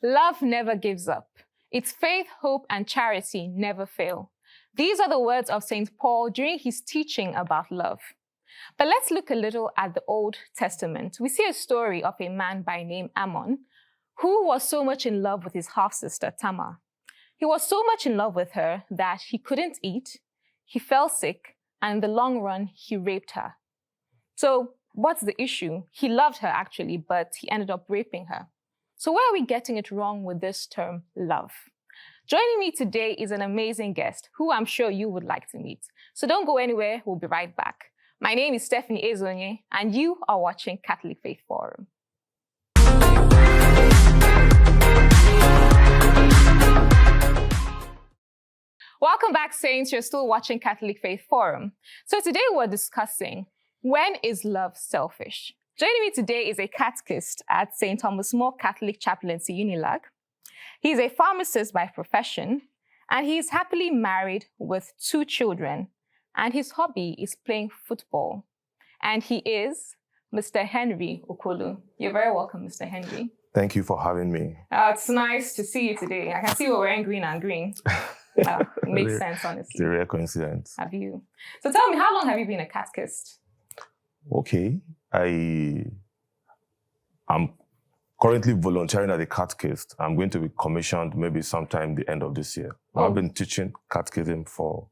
Love never gives up. Its faith, hope, and charity never fail. These are the words of St. Paul during his teaching about love. But let's look a little at the Old Testament. We see a story of a man by name Ammon, who was so much in love with his half-sister Tamar. He was so much in love with her that he couldn't eat, he fell sick, and in the long run, he raped her. So what's the issue? He loved her actually, but he ended up raping her. So where are we getting it wrong with this term, love? Joining me today is an amazing guest who I'm sure you would like to meet. So don't go anywhere, we'll be right back. My name is Staphenie Ezonye, and you are watching Catholic Faith Forum. Welcome back, Saints. You're still watching Catholic Faith Forum. So today we're discussing, when is love selfish? Joining me today is a catechist at St. Thomas More Catholic Chaplaincy Unilag. He's a pharmacist by profession, and he's happily married with 2 children, and his hobby is playing football. And he is Mr. Henry Okolo. You're very welcome, Mr. Henry. Thank you for having me. It's nice to see you today. I can see we're wearing green and green. It makes sense, honestly. It's a rare coincidence. Have you? So tell me, how long have you been a catechist? Okay. I'm currently volunteering as a catechist. I'm going to be commissioned maybe sometime the end of this year. Oh. I've been teaching catechism for,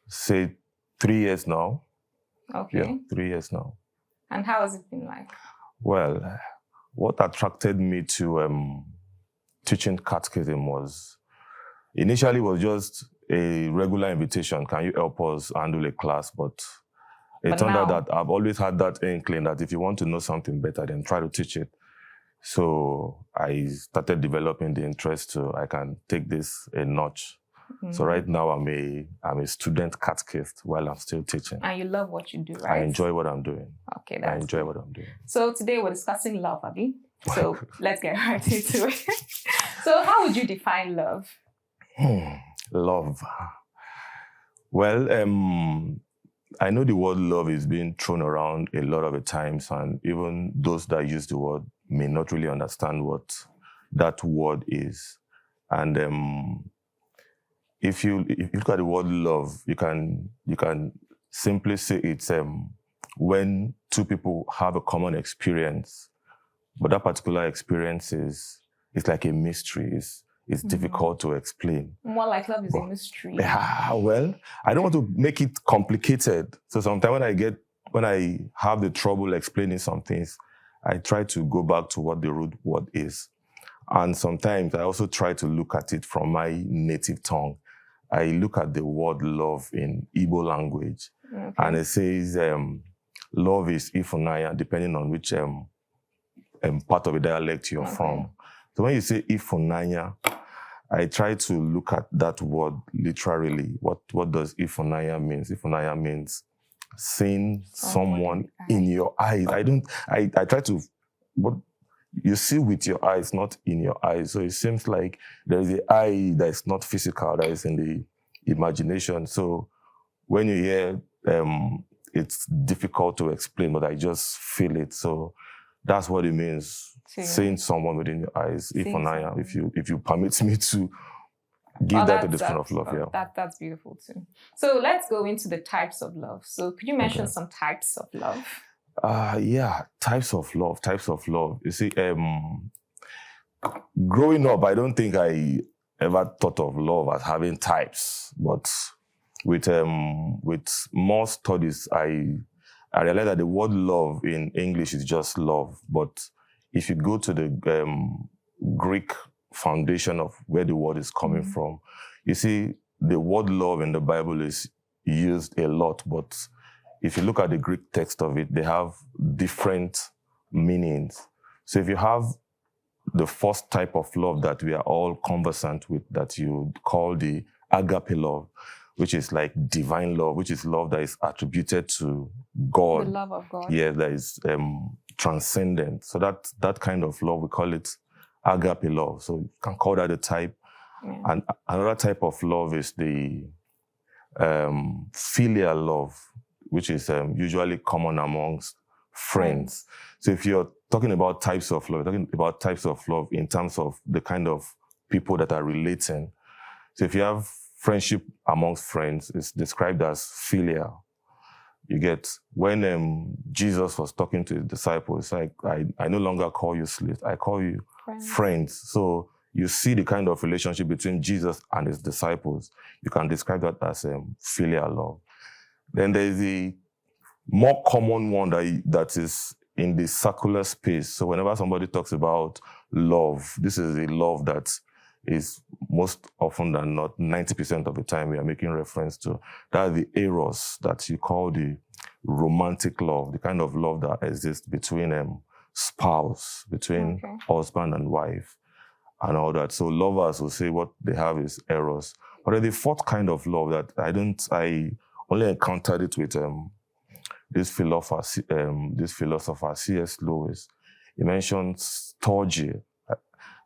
say, 3 years now. Okay. Yeah, 3 years now. And how has it been like? Well, what attracted me to teaching catechism was, initially was just a regular invitation. Can you help us handle a class? But it turned out that I've always had that inkling that if you want to know something better, then try to teach it. So I started developing the interest so I can take this a notch. Mm-hmm. So right now I'm a student catechist while I'm still teaching. And you love what you do, right? I enjoy what I'm doing. Okay, I enjoy what I'm doing. So today we're discussing love, Abi. So let's get right into it. So how would you define love? Love. Well, I know the word love is being thrown around a lot of the times, and even those that use the word may not really understand what that word is. And if you look at the word love, you can simply say it's when 2 people have a common experience, but that particular experience is like a mystery. It's difficult to explain. More like love is a mystery. Well, I don't want to make it complicated. So sometimes when I have the trouble explaining some things, I try to go back to what the root word is. And sometimes I also try to look at it from my native tongue. I look at the word love in Igbo language. Okay. And it says love is ifunanya, depending on which part of the dialect you're from. So when you say ifunanya, I try to look at that word literally. What does ifunanya mean? Ifunanya means seeing someone in your eyes. I try to, what you see with your eyes, not in your eyes. So it seems like there is an eye that is not physical, that is in the imagination. So when you hear, it's difficult to explain, but I just feel it. So that's what it means. Seeing someone within your eyes, ifunanya, if you permit me to give that a description of love. Yeah. That's beautiful too. So let's go into the types of love. So could you mention some types of love? Yeah, types of love. You see, growing up, I don't think I ever thought of love as having types, but with more studies, I realized that the word love in English is just love, but if you go to the Greek foundation of where the word is coming from, you see the word love in the Bible is used a lot, but if you look at the Greek text of it, they have different meanings. So if you have the first type of love that we are all conversant with, that you call the agape love, which is like divine love, which is love that is attributed to God. The love of God. Yeah, that is transcendent. So that kind of love, we call it agape love. So you can call that a type. Yeah. And another type of love is the filial love, which is usually common amongst friends. So if you're talking about types of love. We're talking about types of love in terms of the kind of people that are relating. So if you have friendship amongst friends, it's described as filial. You get, when Jesus was talking to his disciples, like, I no longer call you slaves, I call you friends. So you see the kind of relationship between Jesus and his disciples. You can describe that as filial love. Then there is the more common one that is in the circular space. So whenever somebody talks about love, this is a love that is most often than not, 90% of the time we are making reference to. That's the eros that you call the romantic love, the kind of love that exists between spouse, between husband and wife and all that. So lovers will say what they have is eros. But then the fourth kind of love that I only encountered it with this philosopher, C.S. Lewis. He mentioned storge.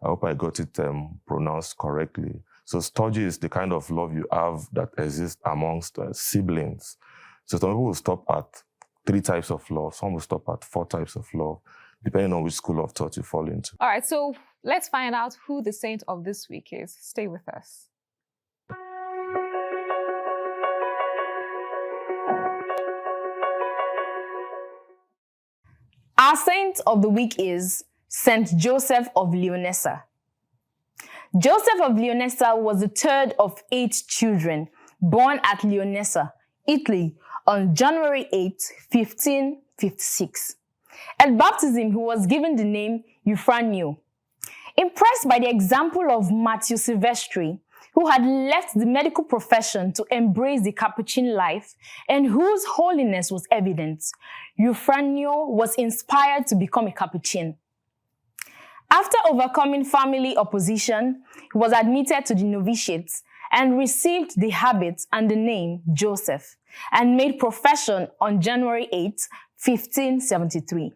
I hope I got it pronounced correctly. So storge is the kind of love you have that exists amongst siblings. So some people will stop at 3 types of love. Some will stop at 4 types of love, depending on which school of thought you fall into. All right, so let's find out who the saint of this week is. Stay with us. Our saint of the week is Saint Joseph of Leonessa. Joseph of Leonessa was the 3rd of 8 children born at Leonessa, Italy, on January 8, 1556. At baptism, he was given the name Euphanio. Impressed by the example of Matthew Silvestri, who had left the medical profession to embrace the Capuchin life and whose holiness was evident, Euphanio was inspired to become a Capuchin. After overcoming family opposition, he was admitted to the novitiate and received the habit and the name Joseph, and made profession on January 8, 1573.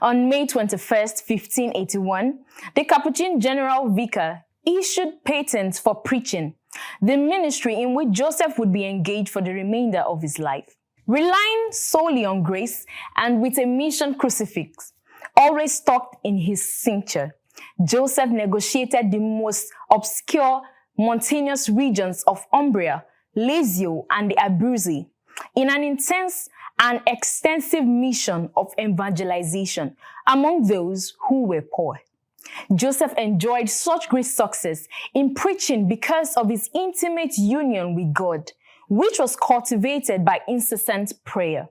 On May 21, 1581, the Capuchin General Vicar issued patents for preaching, the ministry in which Joseph would be engaged for the remainder of his life. Relying solely on grace and with a mission crucifix always stuck in his cincture, Joseph negotiated the most obscure mountainous regions of Umbria, Lazio, and the Abruzzi in an intense and extensive mission of evangelization among those who were poor. Joseph enjoyed such great success in preaching because of his intimate union with God, which was cultivated by incessant prayer.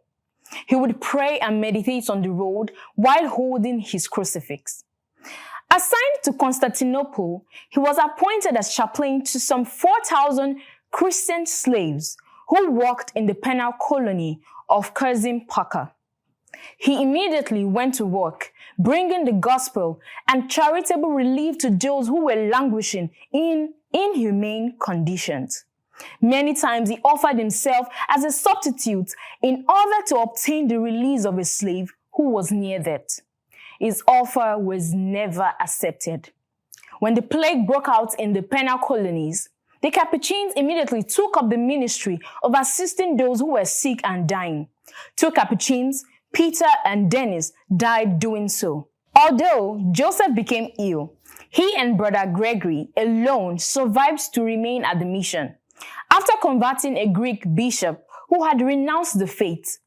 He would pray and meditate on the road while holding his crucifix. Assigned to Constantinople, he was appointed as chaplain to some 4,000 Christian slaves who worked in the penal colony of Curzon Parker. He immediately went to work, bringing the gospel and charitable relief to those who were languishing in inhumane conditions. Many times he offered himself as a substitute in order to obtain the release of a slave who was near death. His offer was never accepted. When the plague broke out in the penal colonies, the Capuchins immediately took up the ministry of assisting those who were sick and dying. 2 Capuchins, Peter and Dennis, died doing so. Although Joseph became ill, he and Brother Gregory alone survived to remain at the mission. After converting a Greek bishop who had renounced the faith,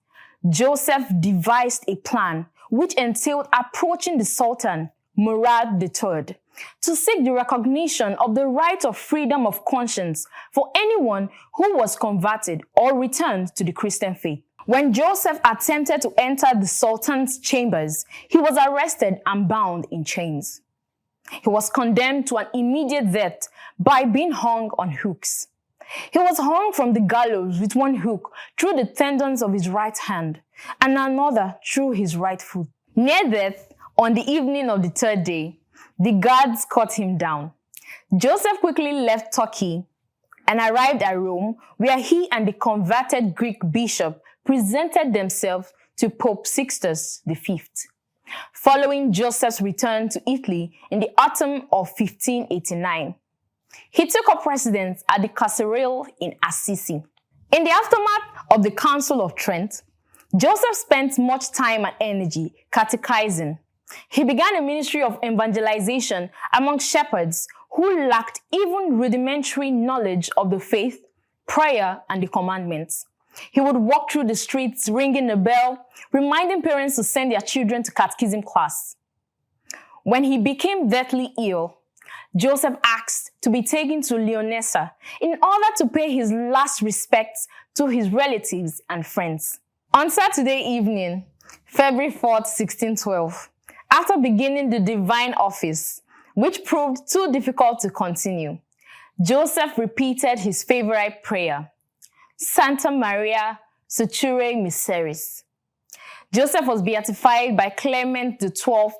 Joseph devised a plan which entailed approaching the Sultan, Murad III, to seek the recognition of the right of freedom of conscience for anyone who was converted or returned to the Christian faith. When Joseph attempted to enter the Sultan's chambers, he was arrested and bound in chains. He was condemned to an immediate death by being hung on hooks. He was hung from the gallows with one hook through the tendons of his right hand and another through his right foot. Near death, on the evening of the 3rd day, the guards cut him down. Joseph quickly left Turkey and arrived at Rome, where he and the converted Greek bishop presented themselves to Pope Sixtus V. Following Joseph's return to Italy in the autumn of 1589, he took up residence at the Cathedral in Assisi. In the aftermath of the Council of Trent, Joseph spent much time and energy catechizing. He began a ministry of evangelization among shepherds who lacked even rudimentary knowledge of the faith, prayer, and the commandments. He would walk through the streets ringing a bell, reminding parents to send their children to catechism class. When he became deathly ill, Joseph asked to be taken to Leonessa in order to pay his last respects to his relatives and friends. On Saturday evening, February 4th, 1612, after beginning the divine office, which proved too difficult to continue, Joseph repeated his favorite prayer, Santa Maria Suture Miseris. Joseph was beatified by Clement XII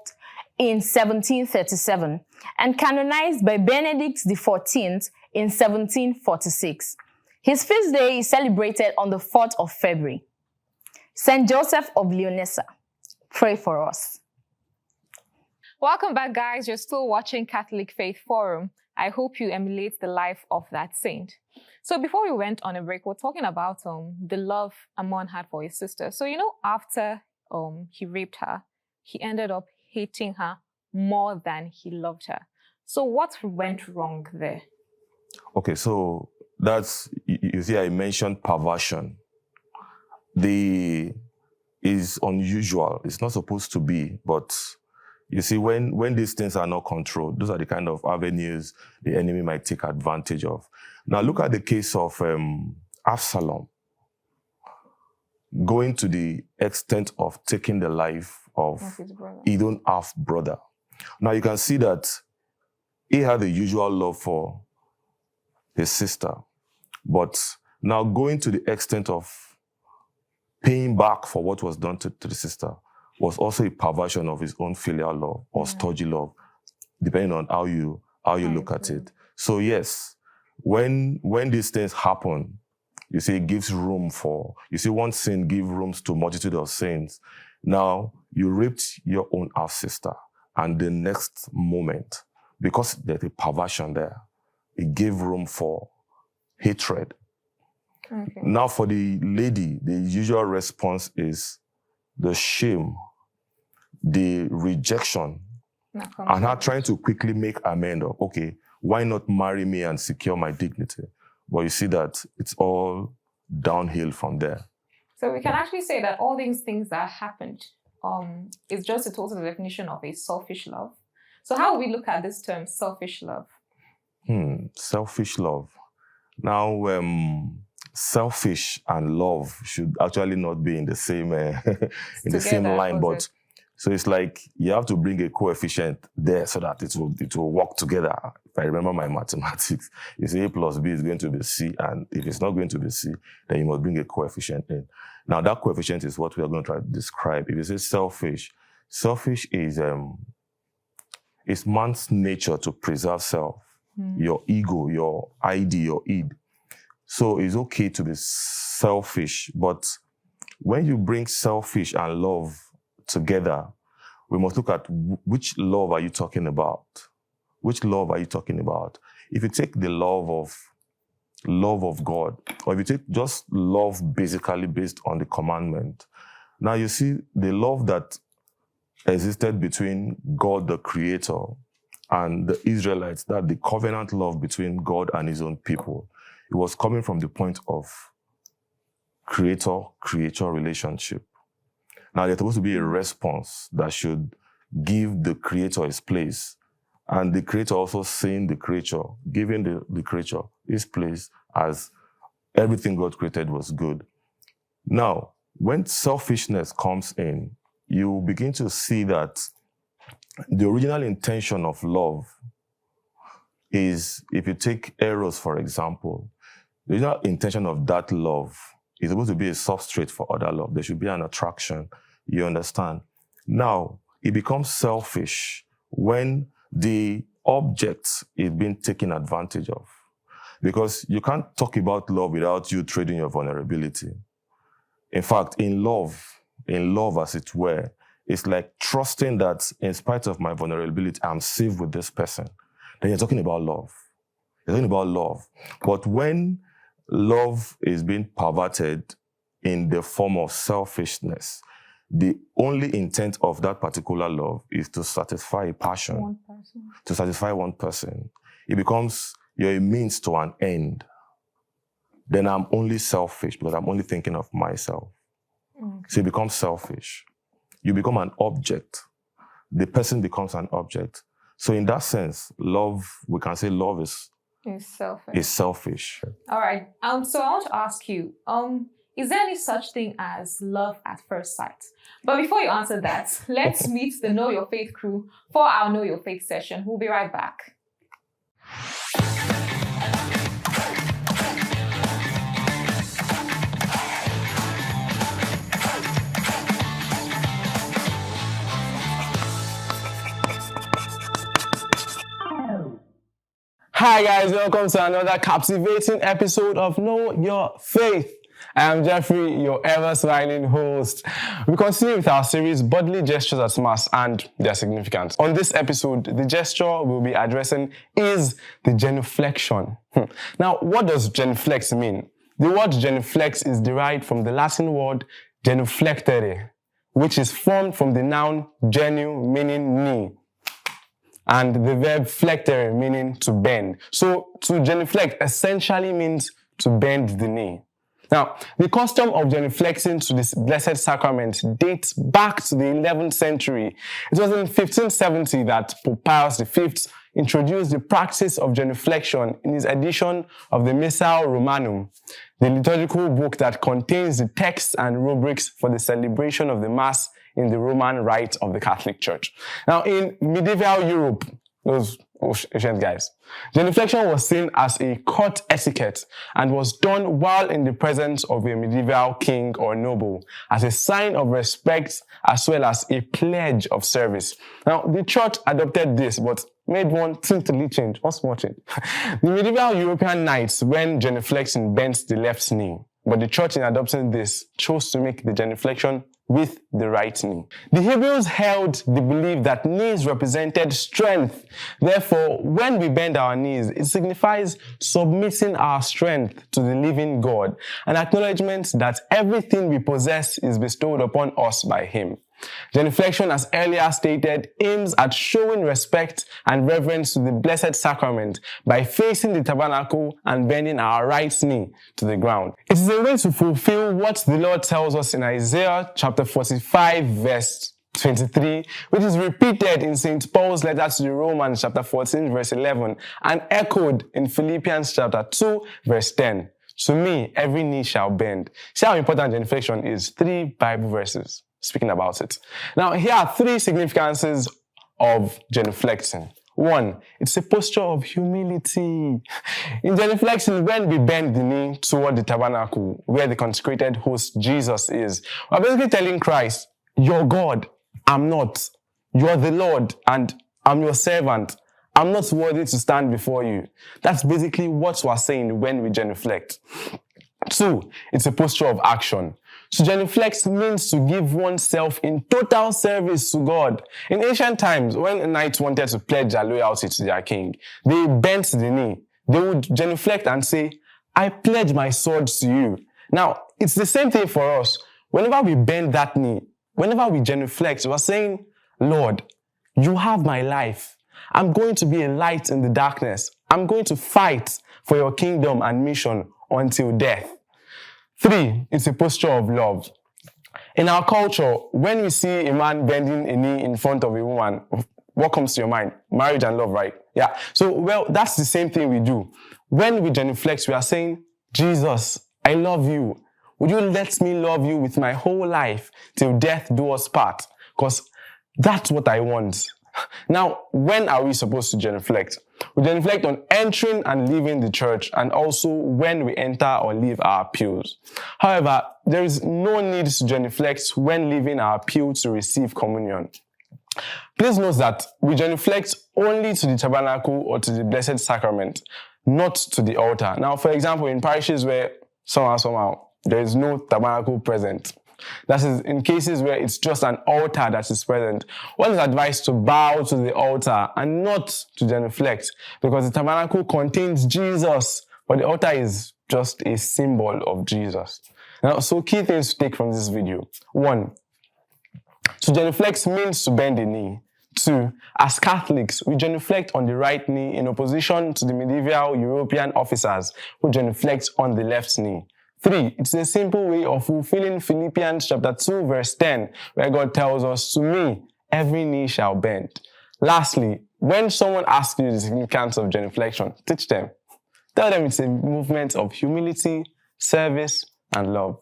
in 1737 and canonized by Benedict XIV in 1746. His feast day is celebrated on the 4th of February. Saint Joseph of Leonessa, pray for us. Welcome back, guys. You're still watching Catholic Faith Forum. I hope you emulate the life of that saint. So before we went on a break, we're talking about the love Amon had for his sister. So, after he raped her, he ended up hating her more than he loved her. So what went wrong there? Okay, so that's, you see, I mentioned perversion. Is unusual. It's not supposed to be, but you see, when these things are not controlled, those are the kind of avenues the enemy might take advantage of. Now, look at the case of Absalom, going to the extent of taking the life of his own half-brother. Now, you can see that he had the usual love for his sister, but now going to the extent of paying back for what was done to the sister was also a perversion of his own filial love or stodgy love, depending on how you look at it. So yes, when these things happen, you see, it gives room for, you see, one sin gives room to multitude of sins. Now, you raped your own half-sister, and the next moment, because there's a perversion there, it gave room for hatred. Okay. Now, for the lady, the usual response is the shame, the rejection, and her trying to quickly make amends. Okay, why not marry me and secure my dignity? But you see that it's all downhill from there. So we can actually say that all these things that happened is just a total definition of a selfish love. So how do we look at this term, selfish love? Selfish love. Now, selfish and love should actually not be in the same the same line, but so it's like you have to bring a coefficient there so that it will work together. If I remember my mathematics, you say A plus B is going to be C, and if it's not going to be C, then you must bring a coefficient in. Now that coefficient is what we are going to try to describe. If you say selfish is it's man's nature to preserve self, your ego, your ID, your id. So it's okay to be selfish, but when you bring selfish and love together, we must look at which love are you talking about? Which love are you talking about? If you take the love of God, or if you take just love basically based on the commandment, now you see the love that existed between God the Creator and the Israelites, that the covenant love between God and his own people. It was coming from the point of creator-creature relationship. Now, there's supposed to be a response that should give the creator his place, and the creator also seeing the creature, giving the creature his place as everything God created was good. Now, when selfishness comes in, you begin to see that the original intention of love is, if you take Eros, for example, the original intention of that love is supposed to be a substrate for other love. There should be an attraction, you understand? Now, it becomes selfish when the object is being taken advantage of. Because you can't talk about love without you trading your vulnerability. In fact, in love as it were, it's like trusting that in spite of my vulnerability, I'm safe with this person. Then you're talking about love. You're talking about love. But when love is being perverted in the form of selfishness, the only intent of that particular love is to satisfy a passion, One person. to satisfy one person. It becomes you're a means to an end. Then I'm only selfish because I'm only thinking of myself. Okay. So you become selfish. You become an object. The person becomes an object. So in that sense, love, we can say love is It's selfish. All right. So I want to ask you, is there any such thing as love at first sight? But before you answer that, let's meet the Know Your Faith crew for our Know Your Faith session. We'll be right back. Hi guys, welcome to another captivating episode of Know Your Faith. I am Jeffrey, your ever-smiling host. We continue with our series, Bodily Gestures at Mass and Their Significance. On this episode, the gesture we'll be addressing is the genuflection. Now, what does genuflex mean? The word genuflex is derived from the Latin word genuflectere, which is formed from the noun genu, meaning knee, and the verb flectere, meaning to bend. So to genuflect essentially means to bend the knee. Now, the custom of genuflexing to this blessed sacrament dates back to the 11th century. It was in 1570 that Pope Pius V introduced the practice of genuflection in his edition of the Missal Romanum, the liturgical book that contains the texts and rubrics for the celebration of the Mass in the Roman Rite of the Catholic Church. Now, in medieval Europe, those ancient guys, genuflection was seen as a court etiquette and was done while in the presence of a medieval king or noble as a sign of respect as well as a pledge of service. Now, the church adopted this but made one totally change. One small change. The medieval European knights, when genuflexing, bent the left knee, but the church, in adopting this, chose to make the genuflection with the right knee. The Hebrews held the belief that knees represented strength. Therefore, when we bend our knees, it signifies submitting our strength to the living God, an acknowledgement that everything we possess is bestowed upon us by Him. Genuflection, as earlier stated, aims at showing respect and reverence to the Blessed Sacrament by facing the tabernacle and bending our right knee to the ground. It is a way to fulfill what the Lord tells us in Isaiah chapter 45 verse 23, which is repeated in St. Paul's letter to the Romans chapter 14 verse 11 and echoed in Philippians chapter 2 verse 10. To me, every knee shall bend. See how important genuflection is? 3 Bible verses speaking about it. Now, here are 3 significances of genuflexing. 1, it's a posture of humility. In genuflexing, when we bend the knee toward the tabernacle, where the consecrated host Jesus is, we're basically telling Christ, you're God, I'm not. You're the Lord, and I'm your servant. I'm not worthy to stand before you. That's basically what we're saying when we genuflect. 2, it's a posture of action. To genuflect means to give oneself in total service to God. In ancient times, when knights wanted to pledge their loyalty to their king, they bent the knee. They would genuflect and say, I pledge my sword to you. Now, it's the same thing for us. Whenever we bend that knee, whenever we genuflect, we're saying, Lord, you have my life. I'm going to be a light in the darkness. I'm going to fight for your kingdom and mission until death. 3, it's a posture of love. In our culture, when we see a man bending a knee in front of a woman, what comes to your mind? Marriage and love, right? Yeah. So, well, that's the same thing we do. When we genuflect, we are saying, Jesus, I love you. Would you let me love you with my whole life till death do us part? Because that's what I want. Now, when are we supposed to genuflect? We genuflect on entering and leaving the church, and also when we enter or leave our pews. However, there is no need to genuflect when leaving our pew to receive communion. Please note that we genuflect only to the tabernacle or to the Blessed Sacrament, not to the altar. Now, for example, in parishes where somehow there is no tabernacle present, that is, in cases where it's just an altar that is present, one is advised to bow to the altar and not to genuflect, because the tabernacle contains Jesus, but the altar is just a symbol of Jesus. Now, so key things to take from this video. 1, To genuflect means to bend the knee. 2. As Catholics, we genuflect on the right knee in opposition to the medieval European officers who genuflect on the left knee. 3. It's a simple way of fulfilling Philippians chapter 2 verse 10, where God tells us, to me, every knee shall bend. Lastly, when someone asks you the significance of genuflection, teach them. Tell them it's a movement of humility, service, and love.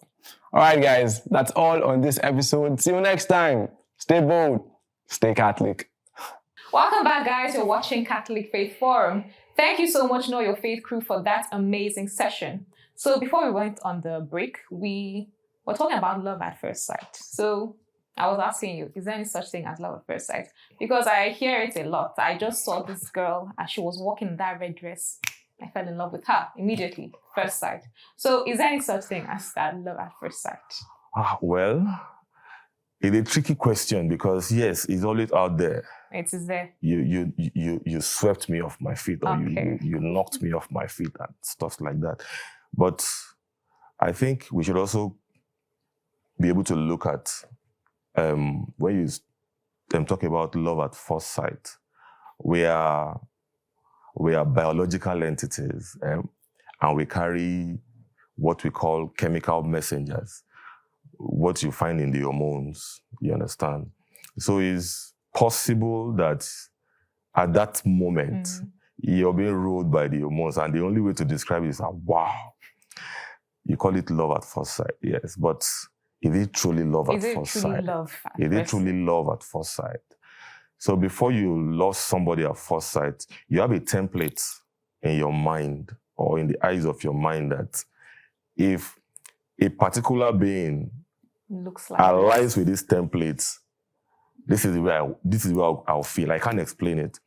All right, guys, that's all on this episode. See you next time. Stay bold. Stay Catholic. Welcome back, guys. You're watching Catholic Faith Forum. Thank you so much, Know Your Faith crew, for that amazing session. So before we went on the break, we were talking about love at first sight. So I was asking you, is there any such thing as love at first sight? Because I hear it a lot. I just saw this girl as she was walking in that red dress. I fell in love with her immediately, first sight. So is there any such thing as that love at first sight? Well, it's a tricky question because yes, it's always out there. It is there. You swept me off my feet, or Okay. you knocked me off my feet and stuff like that. But I think we should also be able to look at when you talk about love at first sight, we are biological entities, and we carry what we call chemical messengers, what you find in the hormones, you understand? So it's possible that at that moment, you're being ruled by the hormones, and the only way to describe it is, wow. You call it love at first sight, yes, but is it truly love at first sight? Is it truly love at first sight? So before you love somebody at first sight, you have a template in your mind or in the eyes of your mind that if a particular being Looks like aligns with this template, this is where I'll feel. I can't explain it.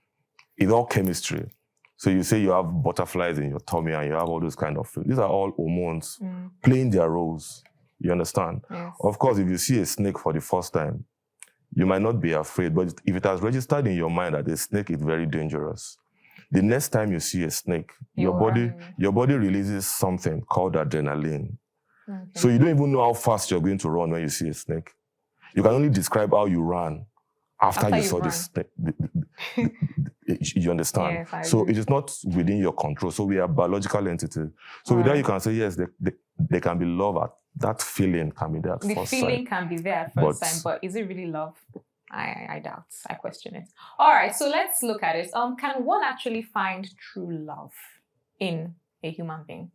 It's all chemistry. So you say you have butterflies in your tummy and you have all those kind of things. These are all hormones playing their roles. You understand? Yes. Of course, if you see a snake for the first time, you might not be afraid, but if it has registered in your mind that a snake is very dangerous, the next time you see a snake, your body releases something called adrenaline. Okay. So you don't even know how fast you're going to run when you see a snake. You can only describe how you ran after you saw the snake. You understand? Yes, I so do. it is not within your control. So we are biological entities. So with that, you can say, yes, they can be love at that feeling can be there at the first feeling sight. can be there at first time, but is it really love? I doubt. I question it. All right, so let's look at it. Can one actually find true love in a human being?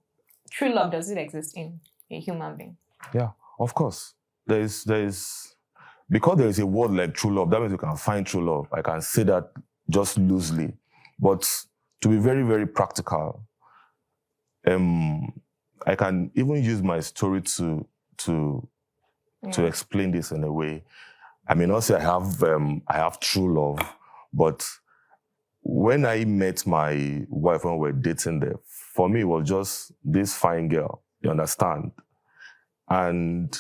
True love, does it exist in a human being? Yeah, of course. There is because there is a word like true love, that means you can find true love. I can say that just loosely. But to be very, very practical, I can even use my story to explain this in a way. I mean, also I have true love, but when I met my wife when we were dating there, for me it was just this fine girl, you understand? And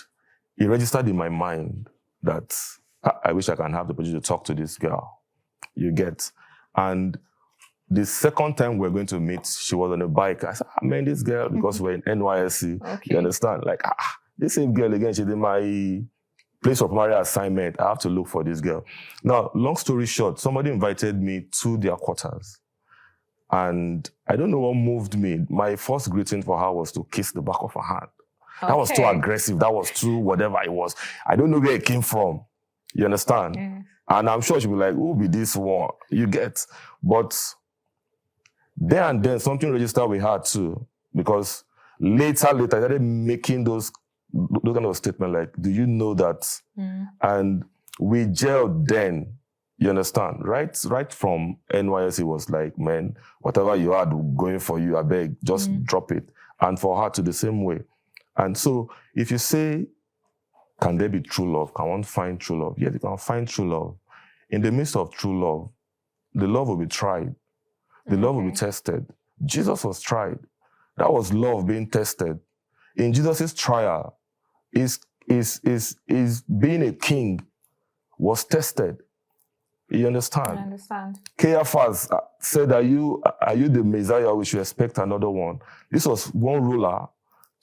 it registered in my mind that I wish I can have the opportunity to talk to this girl. You get? And the second time we're going to meet, she was on a bike. I said, I met this girl because we're in NYSC. Okay. You understand? Like, this same girl again, she did my place of primary assignment. I have to look for this girl. Now, long story short, somebody invited me to their quarters. And I don't know what moved me. My first greeting for her was to kiss the back of her hand. That was too aggressive. That was too whatever it was. I don't know where it came from. You understand? Yeah. And I'm sure she'll be like, who be this one? You get? But there and then something registered with her too. Because later, I started making those kind of statements like, do you know that? And we gelled then. You understand? Right from NYSC was like, man, whatever you had going for you, I beg, just drop it. And for her to the same way. And so if you say, can there be true love? Can one find true love? Yes, you can find true love. In the midst of true love, the love will be tried. The love will be tested. Jesus was tried. That was love being tested. In Jesus' trial, is being a king was tested. You understand? I understand. Caiaphas said, are you the Messiah? We should expect another one. This was one ruler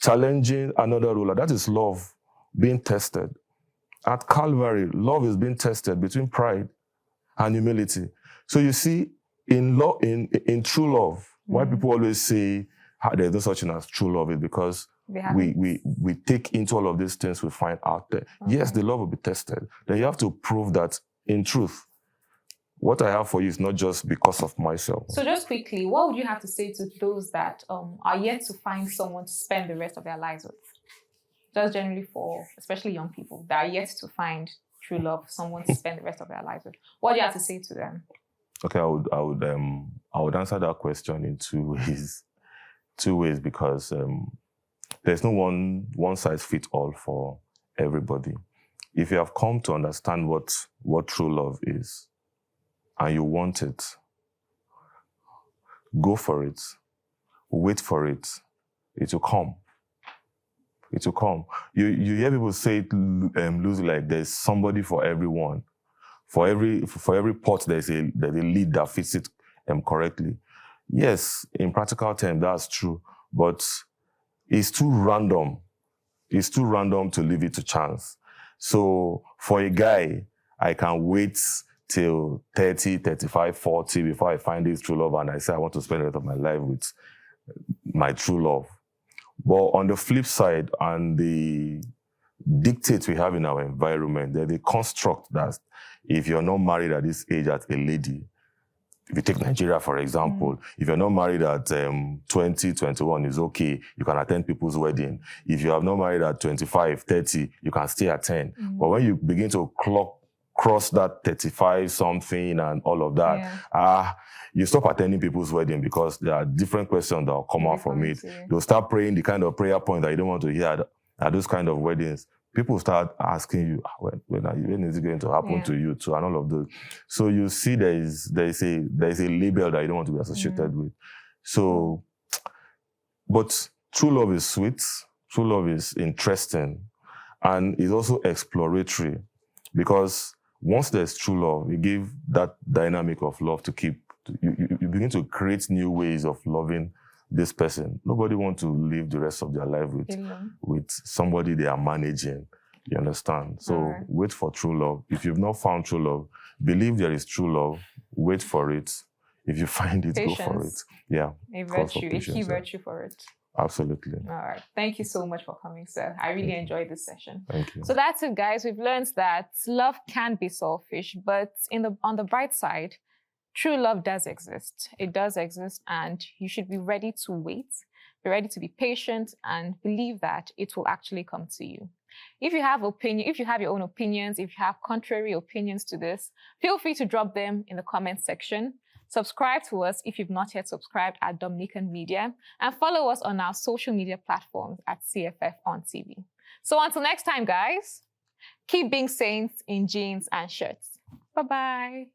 challenging another ruler. That is love being tested. at Calvary, love is being tested between pride and humility. So you see, in true love, why people always say there's no such thing as true love is because we take into all of these things we find out there. Okay. Yes, the love will be tested. Then you have to prove that in truth, what I have for you is not just because of myself. So just quickly, what would you have to say to those that are yet to find someone to spend the rest of their lives with? Just generally for, especially young people, that are yet to find true love, someone to spend the rest of their lives with. What do you have to say to them? Okay, I would answer that question in two ways because there's no one size fit all for everybody. If you have come to understand what true love is, and you want it, go for it, wait for it, it will come. It will come. You hear people say it loosely, like there's somebody for everyone. For every pot, there's a lead that fits it correctly. Yes, in practical terms, that's true, but it's too random. It's too random to leave it to chance. So for a guy, I can wait till 30, 35, 40 before I find this true love and I say I want to spend the rest of my life with my true love. But on the flip side, and the dictates we have in our environment, there's a construct that if you're not married at this age as a lady, if you take Nigeria, for example, if you're not married at 20, 21, it's okay. You can attend people's wedding. If you have not married at 25, 30, you can stay at 10. But when you begin to cross that 35 something and all of that, you stop attending people's wedding because there are different questions that will come out from it. You'll start praying the kind of prayer point that you don't want to hear at those kind of weddings. People start asking you, when is it going to happen to you too, and all of those. So you see there is a label that you don't want to be associated with. So, but true love is sweet, true love is interesting, and it's also exploratory because once there's true love, you give that dynamic of love to keep. You begin to create new ways of loving this person. Nobody wants to live the rest of their life with somebody they are managing. You understand? So wait for true love. If you've not found true love, believe there is true love. Wait for it. If you find it, go for it. Yeah. A virtue, a key virtue for it. Absolutely. All right. Thank you so much for coming, sir. I really enjoyed this session. Thank you. So that's it, guys. We've learned that love can be selfish, but on the bright side, true love does exist. It does exist, and you should be ready to wait, be ready to be patient, and believe that it will actually come to you. If you have your own opinions, if you have contrary opinions to this, feel free to drop them in the comment section. Subscribe to us if you've not yet subscribed at Dominican Media, and follow us on our social media platforms at CFF on TV. So until next time, guys, keep being saints in jeans and shirts. Bye-bye.